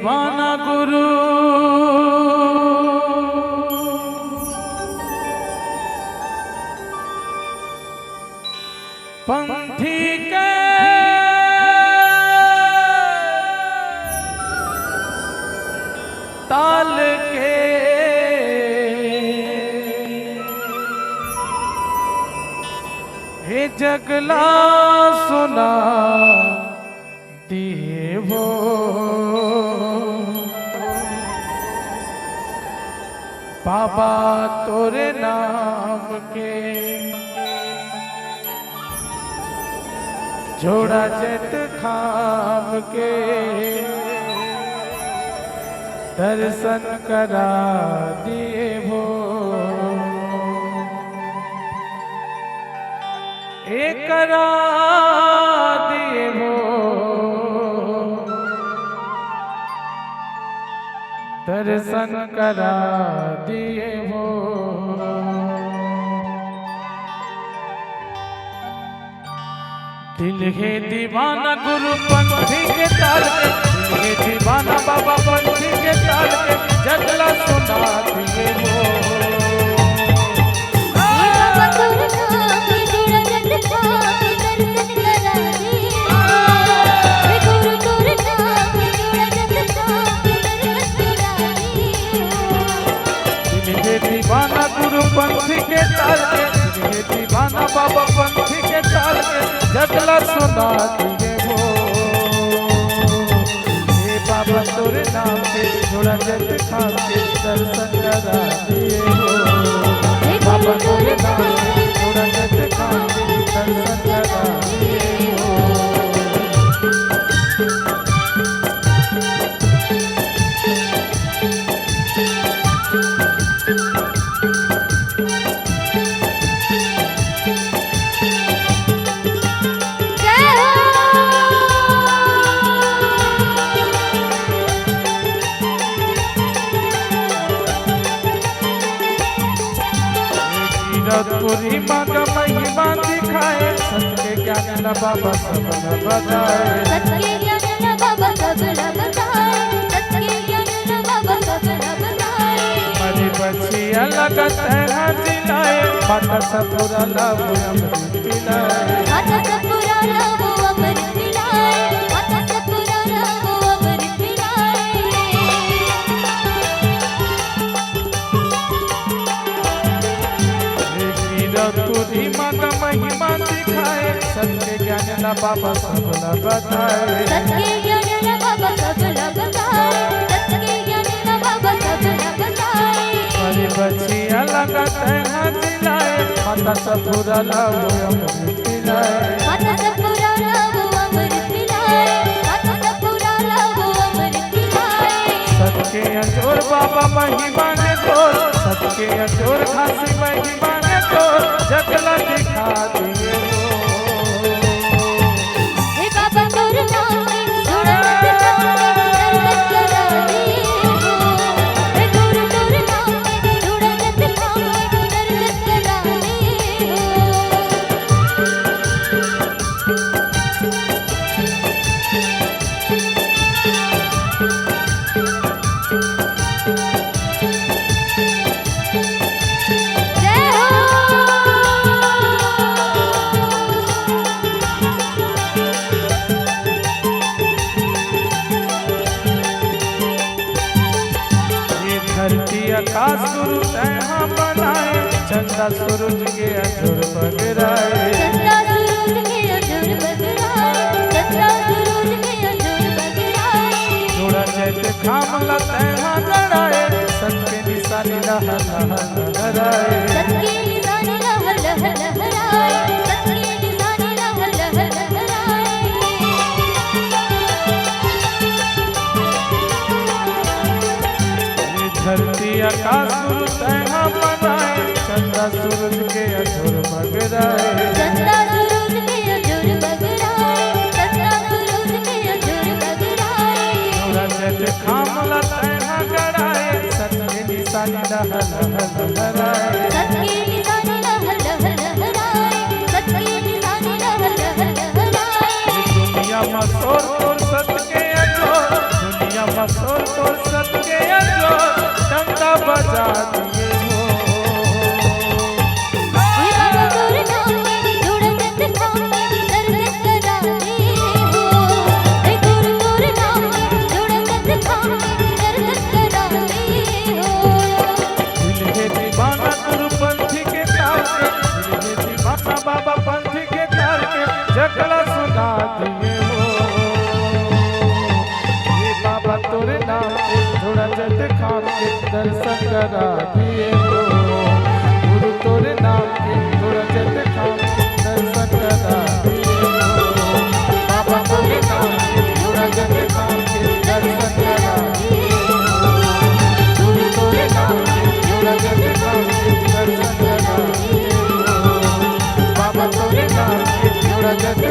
दीवाना गुरु पंथी के ताल के हे जगला सुना देवो बाबा तोरे नाम के जोड़ा जट खाम के दर्शन करा दिए भो एक करा दिए भो दर्शन करा दिए भो दिल है दीवाना गुरु पंथी के ताल के दिल है दीवाना बाबा पंथी के ताल के जगला सुना दिए वो दिल है दीवाना गुरु पंथी के ताल के दिल है दीवाना बाबा पंथी के ताल के जगला सुना दिए वो हे बाबा तोरे नाम के जोड़ा जट खाम के दर्शन करा दिए वो बाबा तोरे नाम के जोड़ा जट खाम के दर्शन करा दिए वो पूरी मांग महिमा दिखाए सत्य ज्ञान न बाबा सब न बताए सत्य ज्ञान न बाबा सब न बताए सत्य ज्ञान न बाबा सब न बताए मरी बच्चिया लगत है जिलाए माता सपुरा लाभ अमृत पिलाए माता सपुरा लाभ अमृत पिलाए माता सपुरा लाभ अमृत पिलाए पूरी मांग महिमा दिखाए सत्य ज्ञान न बाबा सब न बताए सत्य ज्ञान न बाबा सब न बताए सत्य ज्ञान न बाबा सब न बताए मरी बच्चिया लगत है जिलाए माता सपुरा लाभ अमृत पिलाए माता सपुरा लाभ अमृत पिलाए माता सपुरा लाभ अमृत पिलाए सबके अजोर बाबा महिमा ने तोर सबके अजोर खासी महिमा ने तोर जगला दिखा दिए वो हे बाबा तोरे नाम के जोड़ा जट खाम के दर्शन करा दिए वो हे गुरु तोरे नाम के जोड़ा जट खाम के दर्शन करा दिए जय हो ये धरती आकाश गुरु तैहा बनाए चंदा सूरज के अजोर बगराए चंदा सूरज के अजूर बगराए चंदा सूरज के अजूर बगराए जोड़ा जैत खाम लतैहा गड़ाए सबके निशानी रहा लहराए सत्य निशान लह लह लहराए सत्य निशान लह लह लहराए ये धरती आकाश गुरु तैहा बनाए चंदा सूरज के अजोर बगराए चंदा सूरज के अजूर बगराए चंदा सूरज के अजूर बगराए जोड़ा जैत खाम लतैहा गड़ाए सबके निशानी रहा लहराए सत्य निशान लह लह लहराए सत्य निशान लह लह लहराए दुनिया में शोर तोर सत के अजोर दुनिया में सोर तोर सत्य अजोर डंका बजा दिए हो हे बाबा तोरे नाम के जोड़ा जत खाके दर्शन करा दिए हो हे गुरु तोरे नाम के जोड़ा जत खाके दर्शन करा दिए हो दिल है दीवाना गुरु पंथी के प्यार के दिल है दीवाना बाबा पंथी के प्यार के जगला सुना दिए हो ये बाबा तोरे नाम के थोड़ा जत खाम के दर्शन करा दिए हो गुरु तोरे नाम के थोड़ा जत खाम के दर्शन करा दिए हो बाबा तोरे नाम के थोड़ा जत खाम के दर्शन करा दिए हो गुरु तोरे नाम के थोड़ा जत खाम के दर्शन करा दिए हो बाबा तोरे नाम के थोड़ा जत